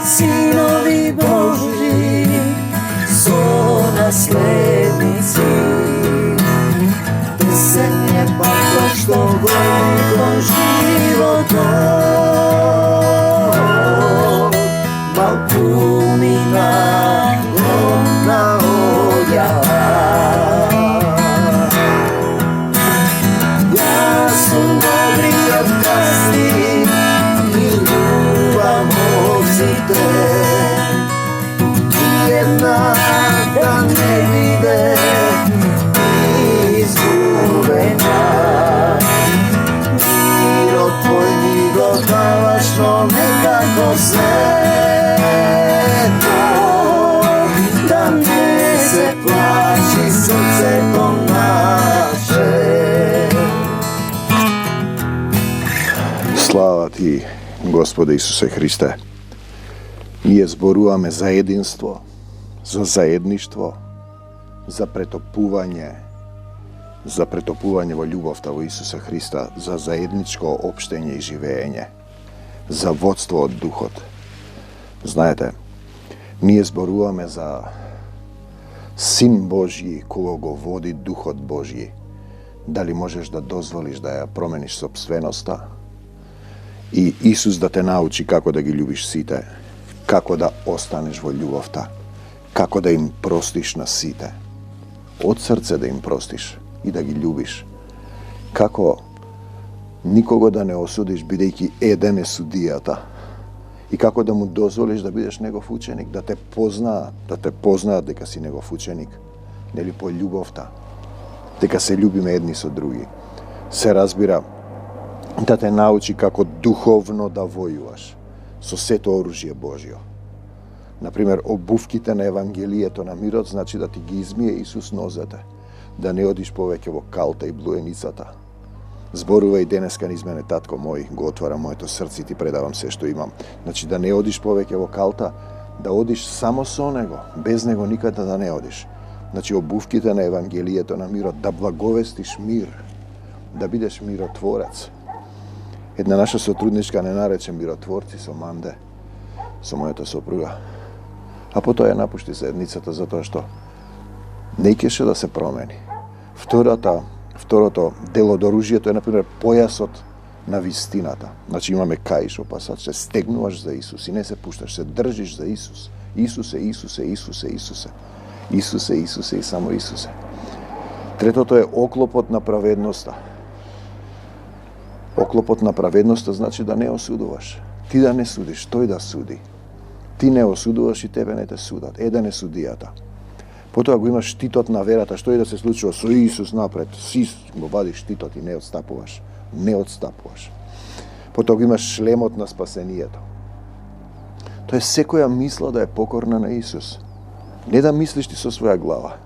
Sinovi Božji, naslednici. Deset je pa to što vojnikom životom, Balkumina ona odjava. Ja sam dobri od kasni i ljubav mozite, jedna da ne vide izgubena. Miro tvoj mi dodavaš, no nekako sveto, da ne se plaši srce to naše. Slava ti, Gospode Isuse Hriste. Ние зборуваме за единство, за заедништво, за претопување во љубовта во Исуса Христа, за заедничко општење и живење, за водство од Духот. Знаете, ние зборуваме за Син Божји кого го води Духот Божји. Дали можеш да дозволиш да ја промениш сопственоста и Исус да те научи како да ги љубиш сите, како да останеш во љубовта, како да им простиш на сите, од срце да им простиш и да ги љубиш, како никого да не осудиш бидејќи еден е судијата и како да му дозволиш да бидеш негов ученик, да те познаат дека си негов ученик, нели по љубовта, дека се љубиме едни со други. Се разбира да те научи како духовно да војуваш со сето оружје Божјо. Например, обувките на Евангелието на мирот значи да ти ги измие Исус нозете, да не одиш повеќе во калта и блуеницата. Зборува и денеска низ мене, татко мој, го отварам моето срце и ти предавам се што имам. Значи да не одиш повеќе во калта, да одиш само со него, без него никаде да не одиш. Значи обувките на Евангелието на мирот, да благовестиш мир, да бидеш миротворец. Една наша сотрудничка не нарече миротворци со Манде, со мојата сопруга. А потоа ја напушти заедницата затоа што не кеше да се промени. Второто дел од оружјето е, например, појасот на вистината. Значи имаме каиш, опасач, се стегнуваш за Исус и не се пушташ, се држиш за Исус. Исусе, Исусе, Исусе, Исусе. Исусе, Исусе и само Исусе. Третото е оклопот на праведноста. Оклопот на праведноста значи да не осудуваш. Ти да не судиш, тој да суди. Ти не осудуваш и тебе не те судат. Еден е судијата. Потоа го имаш штитот на верата, што и да се случува со Исус напред, си го вадиш штитот и не отстапуваш. Не отстапуваш. Потоа го имаш шлемот на спасението. Тоа е секоја мисла да е покорна на Исус. Не да мислиш ти со своја глава.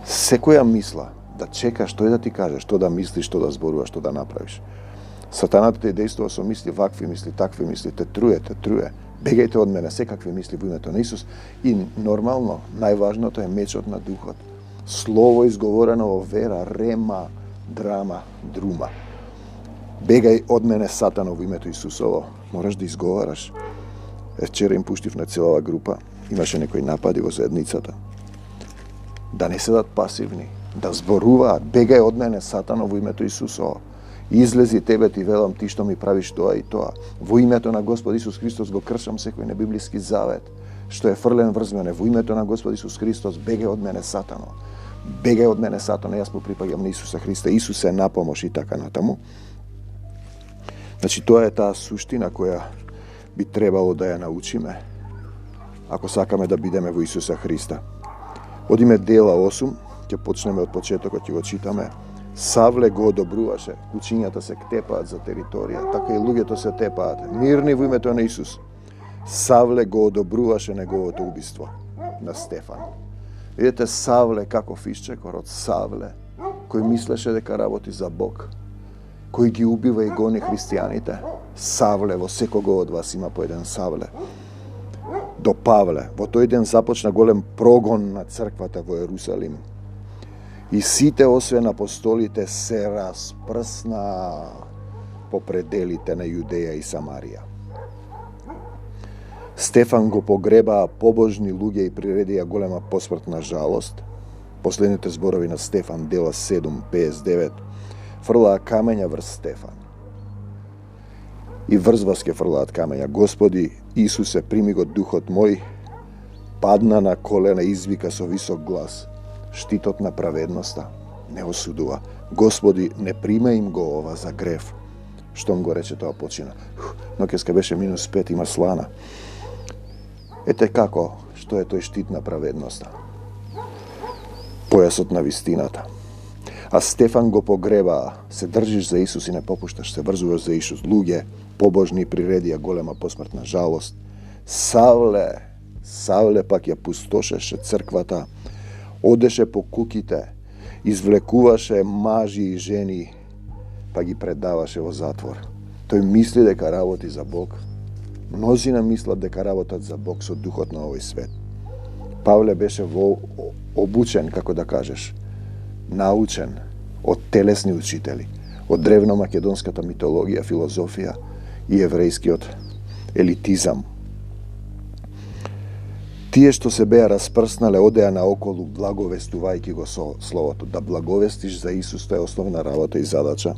Секоја мисла да чекаш тој да ти каже што да мислиш, што да зборуваш, што да направиш. Сатаната те действува со мисли, вакви мисли, такви мисли, те труе. Бегајте од мене секакви мисли во името на Исус. И нормално, најважното е мечот на Духот. Слово изговорено во вера, рема, драма, друма. Бегај од мене, Сатано, во името Исусово. Мораш да изговараш. Вчера им пуштив на целава група. Имаше некои напади во заедницата. Да не седат пасивни, да зборуваат. Бегај од мене, Сатано, во името Исусово. Излези тебе ти велам, ти што ми правиш тоа и тоа. Во името на Господ Исус Христос го кршам секој небиблиски завет што е фрлен врз мене. Во името на Господ Исус Христос, бегај од мене, Сатано. Бегај од мене, Сатано, јас му припаѓам на Исуса Христа. Исус е на помош и така натаму. Значи, тоа е таа суштина која би требало да ја научиме ако сакаме да бидеме во Исуса Христа. Одиме дела 8, ќе почнеме од почетокот, ќе го читаме. Савле го одобруваше, куќињата се тепаат за територија, така и луѓето се тепаат, мирни во името на Исус. Савле го одобруваше неговото убиство на Стефан. Видете Савле каков исчекор од Савле, кој мислеше дека работи за Бог, кој ги убива и гони христијаните. Савле, во секого од вас има по еден Савле. До Павле, во тој ден започна голем прогон на црквата во Ерусалим. И сите, освен апостолите, се распрсна по пределите на Јудеја и Самарија. Стефан го погребаа побожни луѓе и приредија голема посмртна жалост. Последните зборови на Стефан, дела 7:59, фрлаа камења врз Стефан. И врз вас ке фрлаат камења. Господи Исусе, прими го духот мој, падна на колена, извика со висок глас. Штитот на праведноста не осудува. Господи, не прима им го ова за грев. Штом го рече, тоа почина. Ноќеска беше -5, има слана. Ете како, што е тој штит на праведноста. Појасот на вистината. А Стефан го погребаа, се држиш за Исус и не попушташ, се врзуваш за Исус. Луѓе, побожни приредија голема посмртна жалост. Савле пак ја пустошеше црквата, одеше по куќите, извлекуваше мажи и жени, па ги предаваше во затвор. Тој мисли дека работи за Бог. Мнозина мислат дека работат за Бог со духот на овој свет. Павле беше обучен, како да кажеш, научен од телесни учители, од древномакедонската митологија, филозофија и еврејскиот елитизам. Тие што се беа распрснале одеа наоколу благовестувајќи го со словото. Да благовестиш за Исус, тоа е основна работа и задача.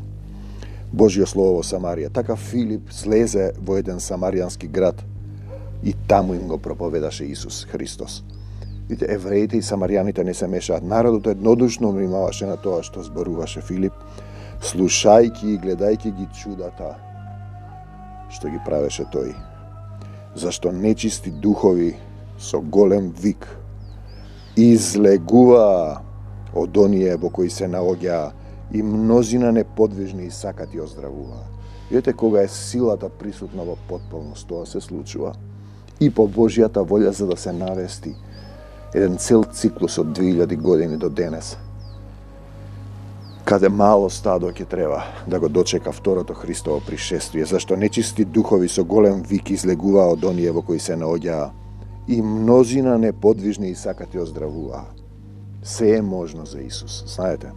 Божјо слово во Самарија. Така Филип слезе во еден самаријански град и таму им го проповедаше Исус Христос. Видите, евреите и самаријаните не се мешаат. Народот еднодушно внимаваше на тоа што зборуваше Филип, слушајќи и гледајќи ги чудата што ги правеше тој. Зашто нечисти духови со голем вик излегуваа од оние во кои се наоѓаа и мнозина неподвижни и сакати оздравуваа. Видите, кога е силата присутна во потполност, тоа се случува и по Божјата волја за да се навести еден цел циклус од 2000 години до денес, каде мало стадо ќе треба да го дочека второто Христово пришествие, зашто нечисти духови со голем вик излегуваа од оние во кои се наоѓаа и мнозина неподвижни и сакати оздравуваа. Се е можно за Исус, знаете,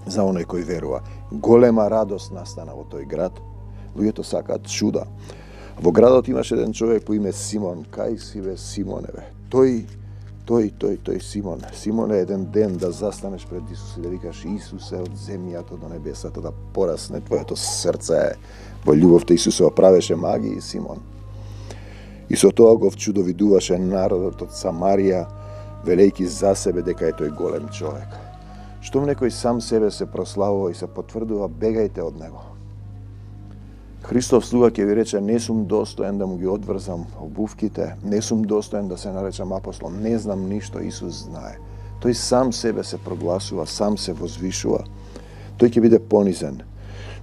за оној кој верува. Голема радост настана во тој град, луѓето сакаат чуда. Во градот имаше еден човек по име Симон. Кај си бе Симоне бе? Тој Симон. Симон е еден ден да застанеш пред Исус и да викаш: Исусе, од земјата до небесата да порасне твоето срце. Во љубовта Исусова правеше магии Симон. И со тоа го вчудовидуваше народот од Самарија, велејќи за себе дека е тој голем човек. Штом некој сам себе се прославува и се потврдува, бегајте од него. Христов слуга ќе ви рече: не сум достоен да му ги одврзам обувките, не сум достоен да се наречам апостол, не знам ништо, Исус знае. Тој сам себе се прогласува, сам се возвишува. Тој ќе биде понизен.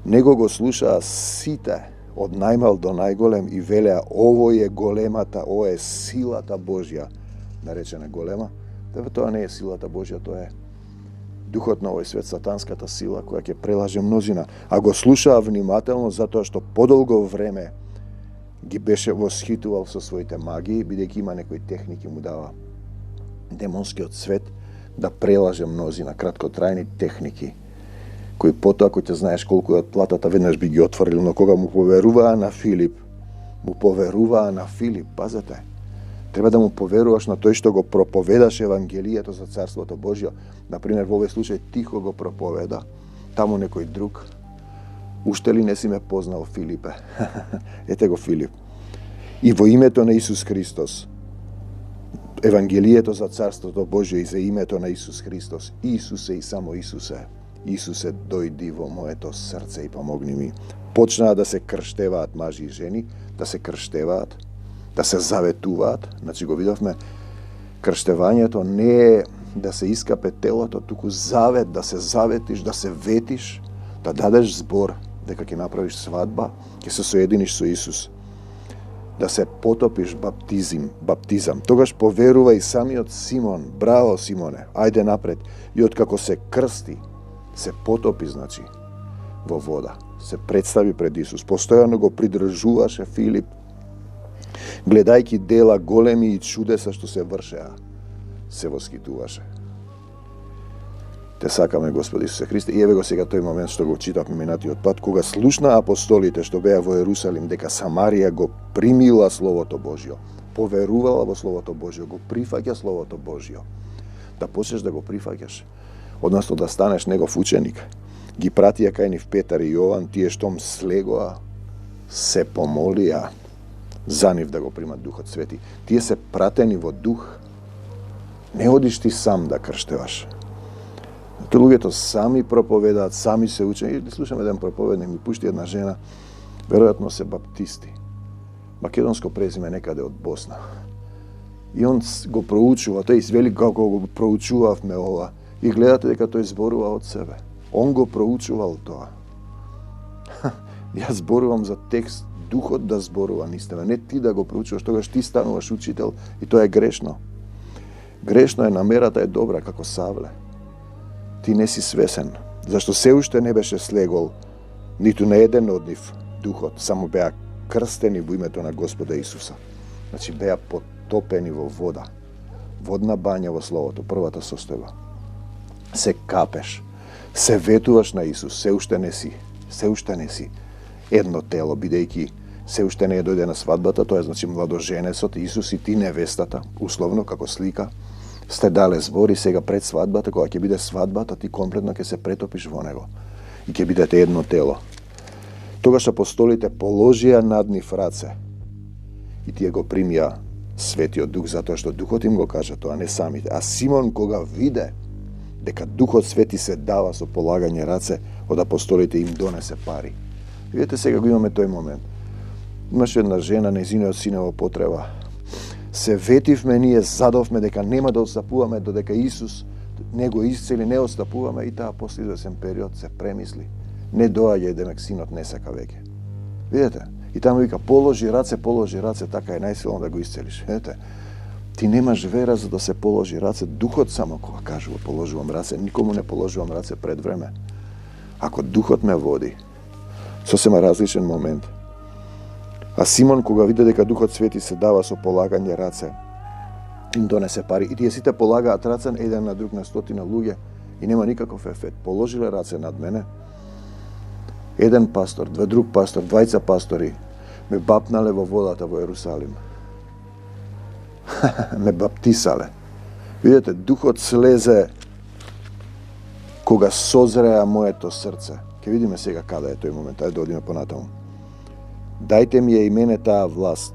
Него го слушаа сите, од најмал до најголем, и велеа: ово е големата, ово е силата Божја, наречена голема. Тоа не е силата Божја, тоа е духот на овој свет, сатанската сила, која ќе прелаже мнозина. А го слушаа внимателно, затоа што подолго време ги беше восхитувал со своите магии, бидејќи има некои техники му дава демонскиот свет да прелаже мнозина, краткотрајни техники, кои потоа, кој ќе знаеш колку е од платата, веднаш би ги отворил, но кога му поверуваа на Филип, пазете, треба да му поверуваш на тој што го проповедаше Евангелието за Царството Божјо. Например, во овој случај тихо го проповеда, таму некој друг. Уште ли не си ме познал, Филипе? Ете го Филип. И во името на Исус Христос, Евангелието за Царството Божјо и за името на Исус Христос, Исусе и само Исусе, Исусе, дојди во моето срце и помогни ми. Почнаа да се крштеваат мажи и жени, да се крштеваат, да се заветуваат. Значи го видовме, крштевањето не е да се искапе телото, туку завет, да се заветиш, да се ветиш, да дадеш збор дека ќе направиш свадба, ќе се соединиш со Исус, да се потопиш баптизам. Тогаш поверува и самиот Симон. Браво, Симоне, ајде напред. И откако се крсти, се потопи, значи, во вода. Се представи пред Исус. Постојано го придржуваше Филип, гледајќи дела големи и чудеса што се вршеа, се восхитуваше. Те сакаме, Господи Исусе Христе. И еве го сега тој момент што го читавме минатиот пат, кога слушна апостолите што беа во Ерусалим дека Самарија го примила Словото Божјо, поверувала во Словото Божјо, го прифаќа Словото Божјо. Да почнеш да го прифаќаш, односно да станеш негов ученик. Ги пратија кај нив Петар и Јован, тие штом слегоа, се помолија за нив да го примат Духот Свети. Тие се пратени во дух. Не одиш ти сам да крштеваш. Луѓето сами проповедаат, сами се учат. И слушам еден проповедник, ми пушти една жена, веројатно се баптисти. Македонско презиме некаде од Босна. И он го проучува, тој извели како го проучувавме ова. И гледате дека тој зборува од себе. Он го проучувал тоа. Јас зборувам за текст, духот да зборува нистина, не ти да го проучуваш, тогаш ти стануваш учител и тоа е грешно. Грешно е, намерата е добра како савле. Ти не си свесен, зашто се уште не беше слегол ниту на еден од нив духот, само беа крстени во името на Господа Исуса. Значи беа потопени во вода. Водна бања во Словото, првата состојба. Се капеш, се ветуваш на Исус, се уште не си едно тело, бидејќи се уште не е дојде на свадбата, тоа е значи младоженецот, Исус и ти невестата, условно како слика, сте дале збор и сега пред свадбата, кога ќе биде свадбата, ти комплетно ќе се претопиш во него и ќе бидете едно тело. Тогаш апостолите положија над нив раце и тие го примија Светиот Дух, затоа што Духот им го кажа тоа, не самите. А Симон кога виде дека Духот Свети се дава со полагање раце, од апостолите им донесе пари. Видете, сега го имаме тој момент. Имаше една жена, нејзиниот син во потреба. Се ветивме, ние задовме дека нема да отстапуваме додека Исус не го исцели, не отстапуваме и таа после извесен период се премисли. Не доаѓа и демек синот не сака веќе. Видете? И таму вика положи раце, така е најсилно да го исцелиш. Видете? Ти немаш вера за да се положи раце, Духот само кога кажува положувам раце, никому не положувам раце пред време. Ако Духот ме води, сосема различен момент. А Симон кога виде дека Духот Свети се дава со полагање раце, им донесе пари. И тие сите полагаат раце еден на друг на 100 луѓе и нема никаков ефект. Положиле раце над мене. Еден пастор, друг пастор, двајца пастори ме бапнале во водата во Ерусалим. Ме баптисале. Видете, Духот слезе кога созреа моето срце. Ке видиме сега каде е тој момент. Ајде да одиме понатаму. Дајте ми ја и мене таа власт,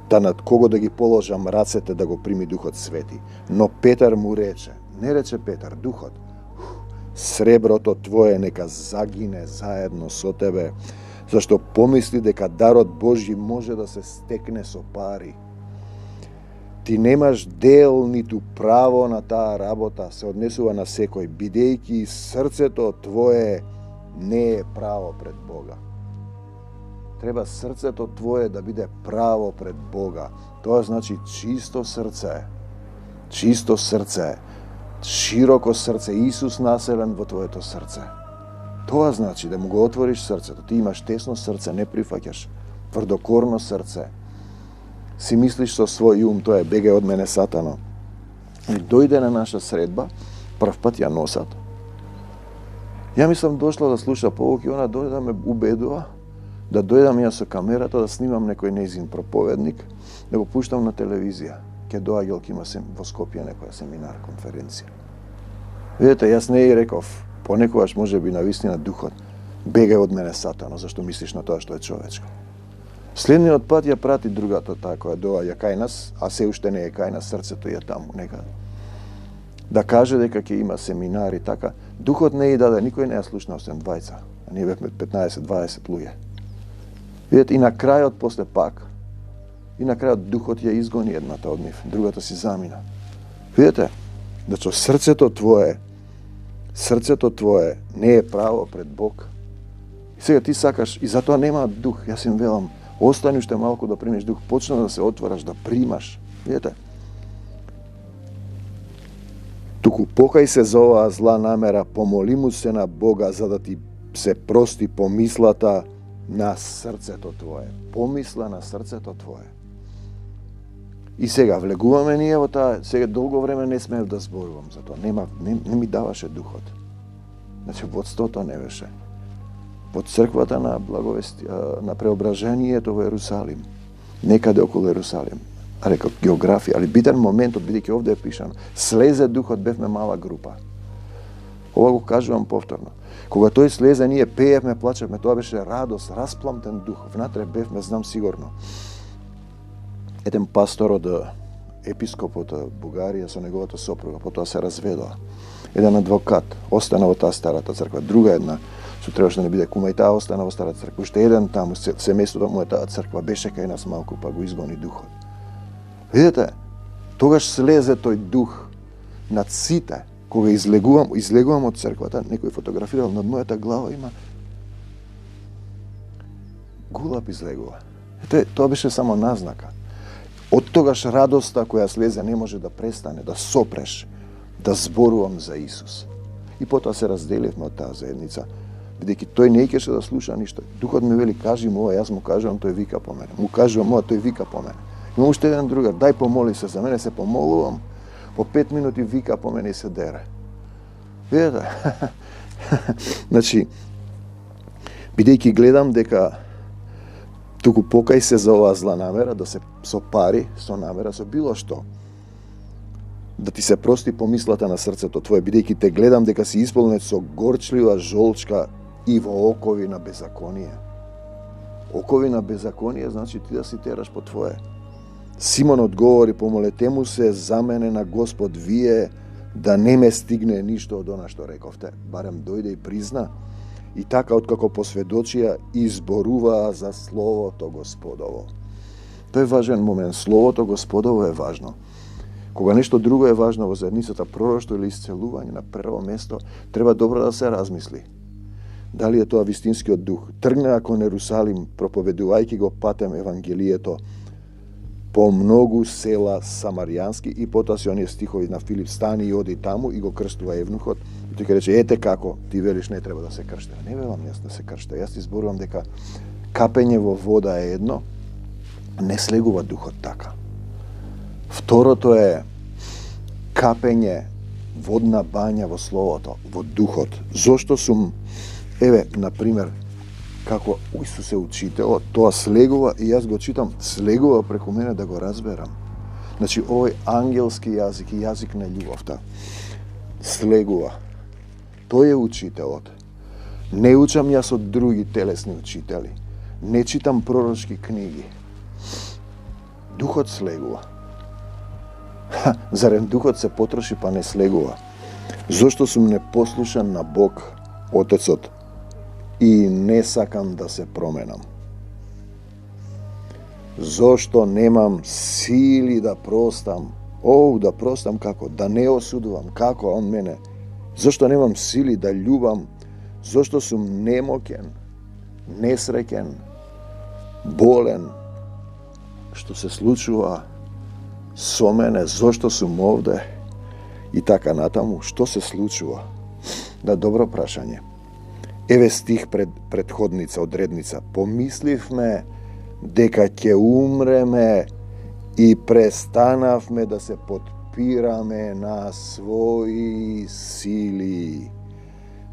да над кого да ги положам рацете да го прими Духот Свети. Но Петар му рече, не рече Петар, Духот, среброто твое нека загине заедно со тебе, зашто помисли дека дарот Божји може да се стекне со пари. Ти немаш дел ниту право на таа работа, се однесува на секој, бидејќи срцето твое не е право пред Бога. Треба срцето твое да биде право пред Бога. Тоа значи чисто срце, широко срце, Исус населен во твоето срце. Тоа значи да му го отвориш срцето. Ти имаш тесно срце, не прифаќаш. Тврдокорно срце. Си мислиш со свој ум, тоа е бегај од мене сатано. И дојде на наша средба, прв пат ја носат. Ја мислам дошла да слуша поуки, она дојде да ме убедува, да дојдам ја со камерата, да снимам некој нејзин проповедник, да го пуштам на телевизија. Ке доаѓал, ке има во Скопје некоја семинар, конференција. Видете, јас не и реков, понекогаш може би навистина Духот, бегај од мене сатано, зашто мислиш на тоа што е човечко. Следниот пат ја прати другата таа која доаѓа кај нас, а се уште не е кај нас, срцето е таму некаде. Да каже дека ќе има семинари така, Духот не и даде, никој не ја слушнал освен двајца, а ние бевме 15-20 луѓе. Видете, и на крајот после пак, и на крајот Духот ја изгони едната од нив, другата си замина. Видете, значи срцето твое не е право пред Бог. И сега ти сакаш, и затоа нема Дух, јас им велам, остани уште малку да примиш Дух, почна да се отвараш, да примаш. Видете? Туку покај се за оваа зла намера, помоли му се на Бога за да ти се прости помислата на срцето твое. Помисла на срцето твое. И сега влегуваме ние во таа, сега долго време не смеев да зборувам за тоа. Не ми даваше духот. Значи водството не беше. Во црквата на на преображението во Ерусалим, некаде околу Ерусалим, рекол географија, али битен моментот, бидејќи овде е пишано, слезе духот, бевме мала група. Ова го кажувам повторно. Кога тој слезе, ние пеевме, плачевме, тоа беше радост, распламтен дух. Внатре бевме, знам сигурно. Еден пастор од епископот Бугарија со неговата сопруга, потоа се разведоа. Еден адвокат остана во таа старата црква, друга една што требаше да не биде кума, и таа остана во старата црква. Уште еден таму, семејството му е таа црква, беше кај нас малку, па го изгони духот. Видете, тогаш слезе тој дух над сите. Кога излегувам од црквата, некој фотографирал, над мојата глава има гулаб излегува. Тоа беше само назнака. Од тогаш радоста која слезе не може да престане, да сопреш, да зборувам за Исус. И потоа се разделивме од таа заедница, бидејќи тој не икеше да слуша ништо. Духот ми вели, кажи му ова, јас му кажувам, тој вика по мене. Му кажувам ова, тој вика по мене. Има уште еден другар, дај помоли се за мене, се помолувам, по 5 минути вика по мене и се дере. Видете? Значи, бидејќи гледам дека туку покај се за оваа зла намера, да се со пари, со намера, со било што, да ти се прости помислата на срцето твое, бидејќи те гледам дека си исполнет со горчлива жолчка и во окови на беззаконие. Окови на беззаконие значи ти да си тераш по твое. Симон одговори, помолете му се за мене на Господ, вие да не ме стигне ништо од она што рековте. Барем дојде и призна. И така, откако посведочија, изборуваа за Словото Господово. Тој е важен момент. Словото Господово е важно. Кога нешто друго е важно во заедницата, пророштво или исцелување, на прво место, треба добро да се размисли. Дали е тоа вистинскиот дух? Тргнаа кон Ерусалим, проповедувајќи го патем Евангелието по многу села самаријански, и потоа се оние стихови на Филип, стани и оди таму и го крстува евнухот. И тој ќе рече, ете како, ти велиш не треба да се крште. Не велам јас да се крште. Јас ти зборувам дека капење во вода е едно, не слегува духот така. Второто е капење, водна бања во Словото, во духот. Зошто сум, например, како Исус е учителот, тоа слегува и јас го читам, слегува преку мене да го разберам. Значи, овој ангелски јазик и јазик на љубовта слегува. Тој е учителот. Не учам јас од други телесни учители. Не читам пророчки книги. Духот слегува. Зарем духот се потроши па не слегува? Зошто сум непослушан на Бог, Отецот, и не сакам да се променам? Зошто немам сили да простам? Да простам како? Да не осудувам како он мене? Зошто немам сили да љубам? Зошто сум немоќен, несреќен, болен? Што се случува со мене? Зошто сум овде? И така натаму, што се случува? Да, добро прашање. Еве стих предходница, одредница. Помисливме дека ќе умреме и престанавме да се подпираме на своји сили.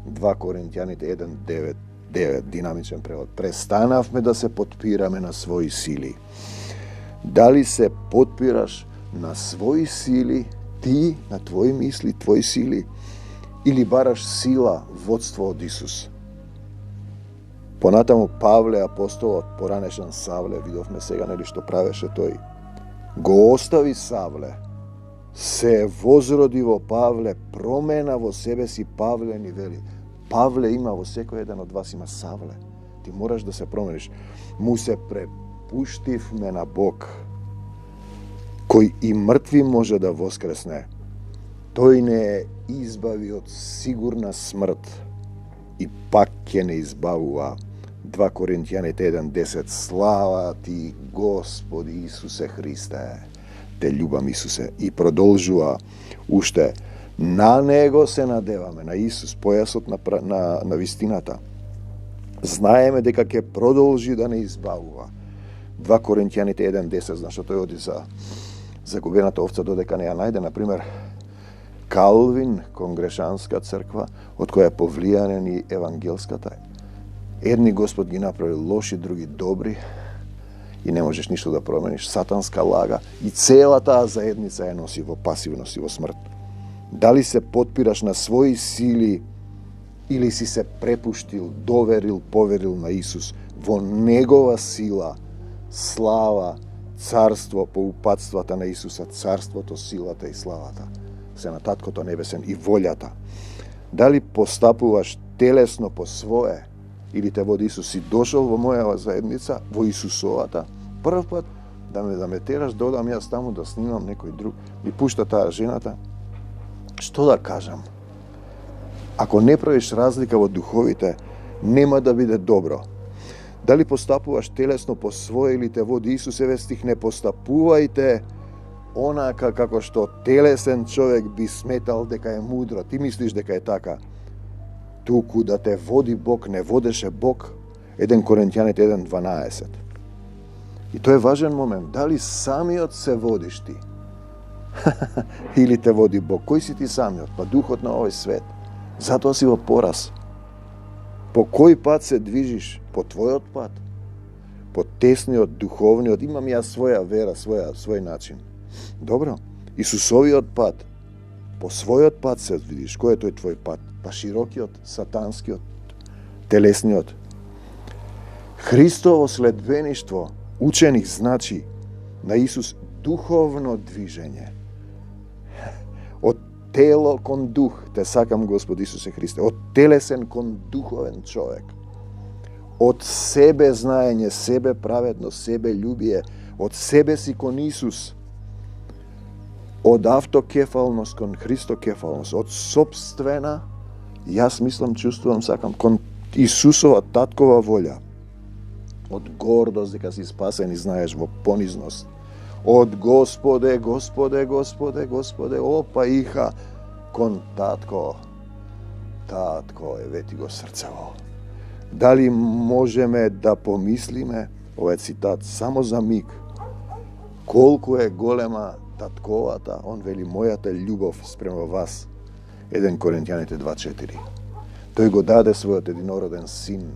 2 Коринтијаните 1:9, динамичен превод. Престанавме да се подпираме на своји сили. Дали се подпираш на своји сили, ти, на твои мисли, твои сили, или бараш сила, водство од Исус? Понатаму Павле, апостолот, поранешен Савле, видовме сега нели што правеше тој. Го остави Савле, се возроди во Павле, промена во себе си. Павле ни вели, Павле има во секој еден од вас, има Савле. Ти мораш да се промениш. Му се препуштивме на Бог, кој и мртви може да воскресне. Тој не избави од сигурна смрт и пак ќе не избавува. 2 Коринтијаните 1:10. Слава ти, Господи Исусе Христе. Те љубам, Исусе. И продолжува уште. На него се надеваме, на Исус, појасот на вистината. Знаеме дека ќе продолжи да не избавува. 2 Коринтијаните 1:10, зашто тој оди загубената овца додека не ја најде, например, Калвин, конгрешанска црква, од која е повлијанен и евангелската. Едни Господ ги направи лоши, други добри и не можеш ништо да промениш. Сатанска лага и цела таа заедница ја носи во пасивност и во смрт. Дали се потпираш на своји сили или си се препуштил, доверил, поверил на Исус во Негова сила, слава, царство по упатствата на Исуса, царството, силата и славата се на Таткото Небесен и волјата. Дали постапуваш телесно по свое или те води Исус, си дошол во мојава заедница, во Исусовата, прв пат да ме тераш, додам јас таму да снимам некој друг, ми пушта таа жената. Што да кажам? Ако не правиш разлика во духовите, нема да биде добро. Дали постапуваш телесно по свое или те води Исус, еве стих, не постапувајте онака како што телесен човек би сметал дека е мудро. Ти мислиш дека е така. Туку да те води Бог, не водеше Бог. 1 Коринтијаните 1:12. И тоа е важен момент. Дали самиот се водиш ти? Или те води Бог? Кој си ти самиот? Па духот на овој свет. Затоа си во пораз. По кој пат се движиш? По твојот пат? По тесниот, духовниот? Имам јас своја вера, свој начин. Добро. Исусовиот пат. По својот пат се видиш. Кој е тој твој пат? Па широкиот, сатанскиот, телесниот. Христово следбеништво, ученик значи на Исус духовно движење. Од тело кон дух, те сакам Господ Исусе Христе, од телесен кон духовен човек. Од себе знаење, себе праведност, себе љубие, од себе си кон Исус. Од автокефалност кон Христокефалност, од собствена, јас мислам, чувствувам, сакам, кон Исусова таткова волја. Од гордост дека си спасен и знаеш во понизност. Од Господе, Господе, Господе, Господе, опа иха, кон татко. Татко, евети го срцево. Дали можеме да помислиме, ова е цитат, само за миг, колку е голема татковата, он вели, мојата љубов спрема вас. 1 Коринтијаните 2:4. Тој го даде својот единороден син.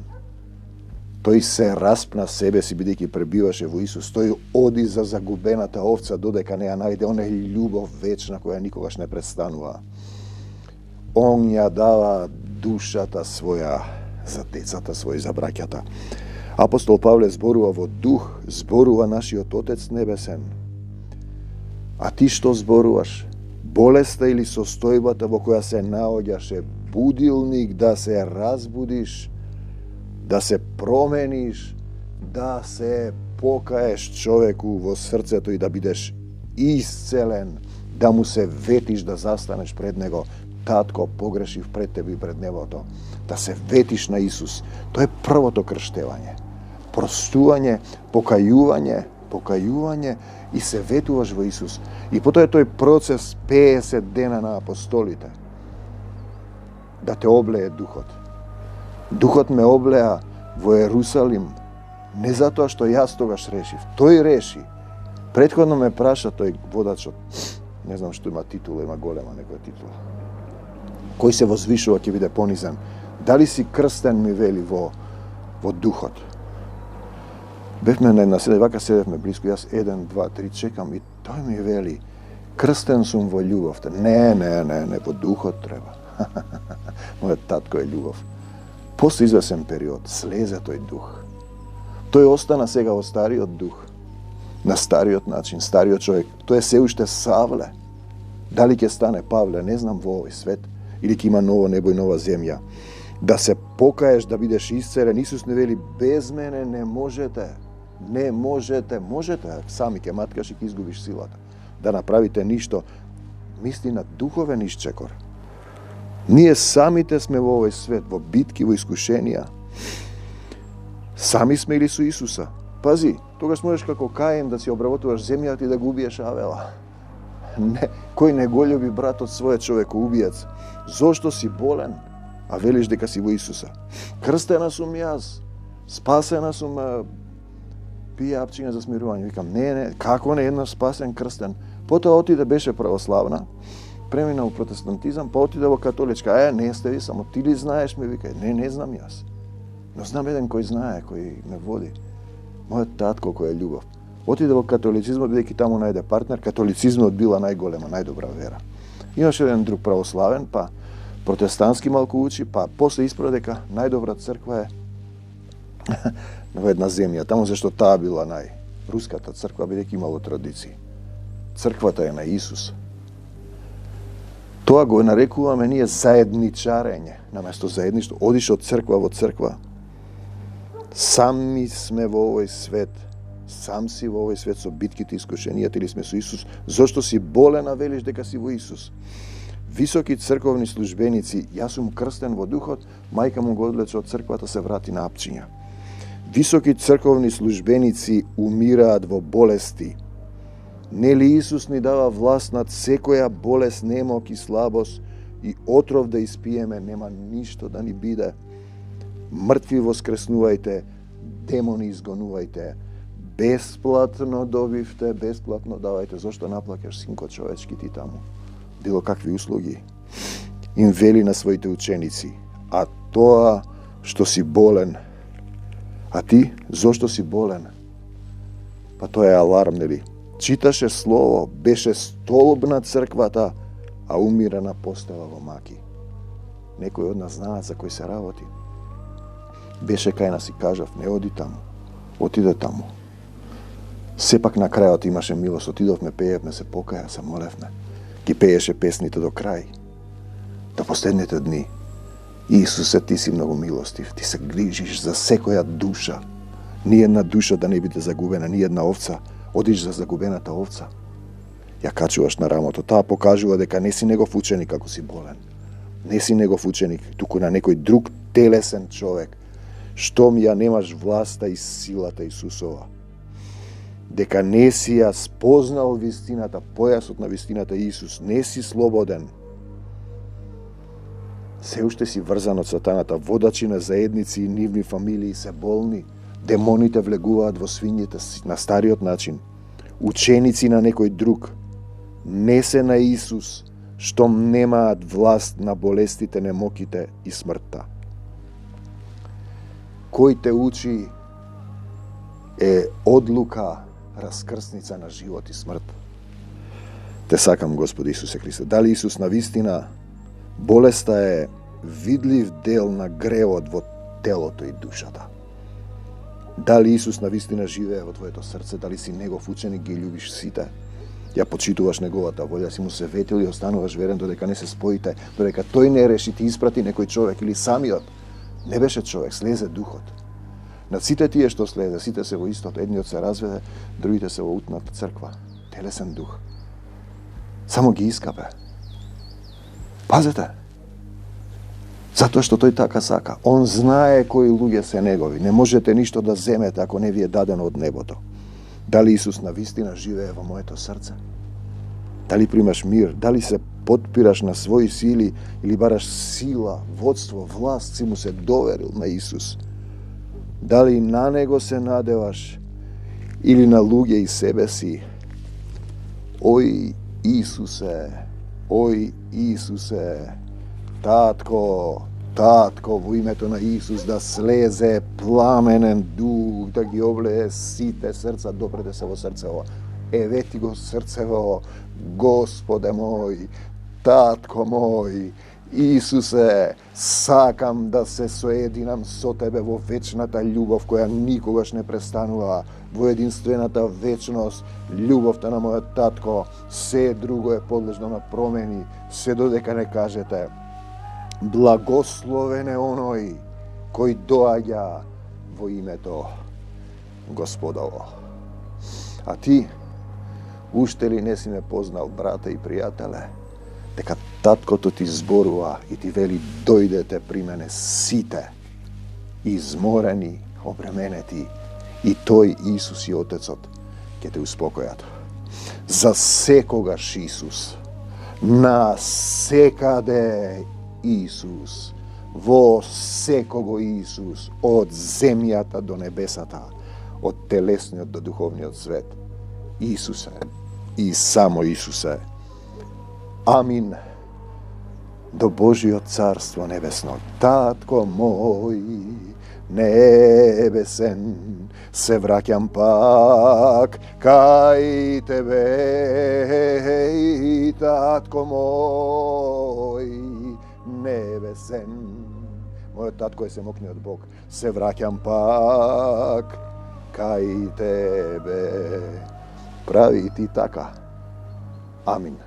Тој се распна себе си, бидејќи пребиваше во Исус. Тој оди за загубената овца додека не ја најде. Он е љубов вечна која никогаш не престанува. Он ја дава душата своја за децата своји, за браќата. Апостол Павле зборува во дух, зборува нашиот Отец Небесен. А ти што зборуваш? Болеста или состојбата во која се наоѓаше будилник да се разбудиш, да се промениш, да се покаеш човеку во срцето и да бидеш исцелен, да му се ветиш, да застанеш пред него. Татко, погрешив пред тебе и пред небото. Да се ветиш на Исус. Тоа е првото крштевање. Простување, покајување и се ветуваш во Исус. И потоа е тој процес 50 дена на апостолите. Да те облее Духот. Духот ме облеа во Ерусалим, не затоа што јас тогаш решив. Тој реши. Претходно ме праша тој водачот. Не знам што има титула, има голема некоја титула. Кој се возвишува ќе биде понизен. Дали си крстен, ми вели, во Духот. Бевме на една седа, вака седевме близко, јас 1, 2, 3 чекам и тој ми вели, крстен сум во љубовта. Не, во Духот треба. Мојот татко е љубов. После извесен период слезе тој дух. Тој остана сега во стариот дух, на стариот начин, стариот човек. Тој е се уште Савле. Дали ќе стане Павле, не знам, во овој свет, или ќе има ново небо и нова земја. Да се покаеш, да бидеш исцелен. Исус не вели, без мене не можете. Не можете. Можете, сами ќе маткаш и ќе изгубиш силата. Да направите ништо. Мисли на духовен исчекор. Ние самите сме во овој свет, во битки, во искушенија. Сами сме или со Исуса. Пази, тогаш можеш како Каин да си обработуваш земјата и да го убиеш Авела. Не, кој не го љуби братот својот човекоубиец? Зошто си болен, а велиш дека си во Исуса? Крстена сум јас, спасена сум, пие апчиња за смирување. Викам, не, како не, еднаш спасен, крстен. Потоа отиде, беше православна, премина во протестантизам, па отиде во католичка. Не сте ви, само ти ли знаеш, ми вика. Не знам јас. Но знам еден кој знае, кој ме води. Мојот татко кој е љубов. Отиде во католицизмот, бидејќи таму најде партнер. Католицизмот била најголема, најдобра вера. Имаше еден друг православен, па протестантски малку учи, па после исправа дека најдобра црква е во една земја, таму зашто таа била руската црква, бидејќи имало традиции. Црквата е на Исус. Тоа го нарекуваме ние заедничарење, наместо заедништво. Одиш од црква во црква. Сами сме во овој свет. Сам си во овој свет со битките и искушенијата, или сме со Исус. Зошто си болен, а велиш дека си во Исус? Високи црковни службеници, јас сум крстен во духот, мајка му го одлече од црквата, се врати на апчиња. Високи црковни службеници умираат во болести. Нели Исус ни дава власт над секоја болест, немок и слабост, и отров да испиеме, нема ништо да ни биде. Мртви воскреснувајте, демони изгонувајте, бесплатно добивте, бесплатно давајте. Зошто наплакаш, синко човечки, ти таму? Било какви услуги. Им вели на своите ученици, а тоа што си болен, а ти, зошто си болен? Па тоа е аларм, нели? Читаше слово, беше столб на црквата, а умира на постела во маки. Некој од нас знаат за кој се работи. Беше кај нас и кажав, не оди таму, отиде таму. Сепак на крајот имаше милост, отидовме, пеевме, се покаја, се молевме. Ги пееше песните до крај. До последните дни. Исусе, ти си многу милостив, ти се грижиш за секоја душа. Ни една душа да не биде загубена, ни една овца. Одиш за загубената овца. Ја качуваш на рамото. Таа покажува дека не си негов ученик ако си болен. Не си негов ученик, туку на некој друг телесен човек. Штом ја немаш власта и силата Исусова. Дека не си ја спознал вистината, појасот на вистината Исус, не си слободен. Се уште си врзан од сатаната, водачи на заедници и нивни фамилии се болни, демоните влегуваат во свињите на стариот начин, ученици на некој друг, не се на Исус, штом немаат власт на болестите, немоките и смртта. Кој те учи е одлука, раскрсница на живот и смрт. Те сакам, Господи Исусе Христе. Дали Исус на вистина болеста е видлив дел на гревот во телото и душата? Дали Исус на вистина живее во твоето срце? Дали си негов ученик, ги љубиш сите? Ја почитуваш неговата волја, си му се ветил и остануваш верен додека не се споите, додека тој не реши, ти испрати некој човек или самиот. Не беше човек, слезе духот. Над сите тие што слезе, сите се во истото, едниот се разведе, другите се во утната црква. Телесен дух. Само ги искапе. Пазете. Затоа што тој така сака. Он знае кои луѓе се негови. Не можете ништо да земете ако не ви е дадено од небото. Дали Исус на вистина живее во моето срце? Дали примаш мир? Дали се подпираш на своји сили или бараш сила, водство, власт си му се доверил на Исус? Дали на него се надеваш или на луѓе и себе си? Ој Исусе, татко, во името на Исус да слезе пламенен дух, да ги облее сите срца, допреде се во срцево. Евети го срцево, Господе мој, татко мој, Исусе, сакам да се соединам со Тебе во вечната љубов која никогаш не престанува, во единствената вечност, љубовта на мојот татко, се друго е подлежно на промени, се додека не кажете благословен е оној кој доаѓа во името Господово. А ти, уште ли не си ме познал, брате и пријателе, дека таткото ти зборува и ти вели дојдете при мене сите, изморени, обременети, и тој Исус и Отецот ќе те успокојат. За секогаш Исус, на секаде Исус, во секого Исус, од земјата до небесата, од телесниот до духовниот свет. Исуса е. И само Исуса е. Амин. До Божиот царство небесно. Татко мој небесен, се враќам пак кај тебе, татко мој небесен. Мојот татко е семокниот Бог. Се враќам пак кај тебе. Прави ти така. Амин.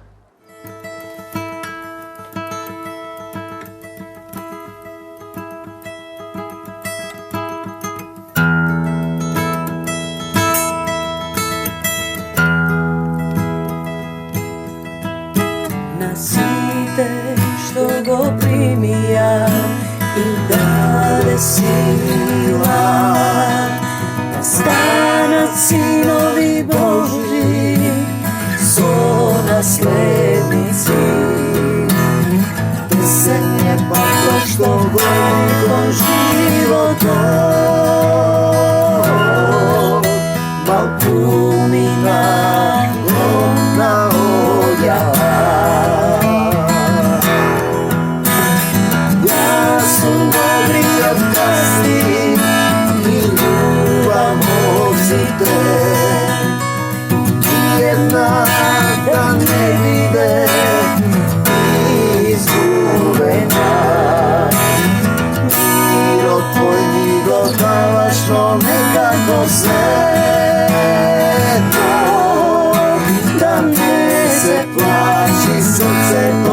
На сите што го примија им даде сила да станат синови Божи со наследници. Песен е пак што води кон животот, балкумина гомна оѓа. Јас сум добриот пастир, милувам овците, и една да не биде изгубена. Мирот твој ми го даваш, но некако сето, да не се плачи срцето.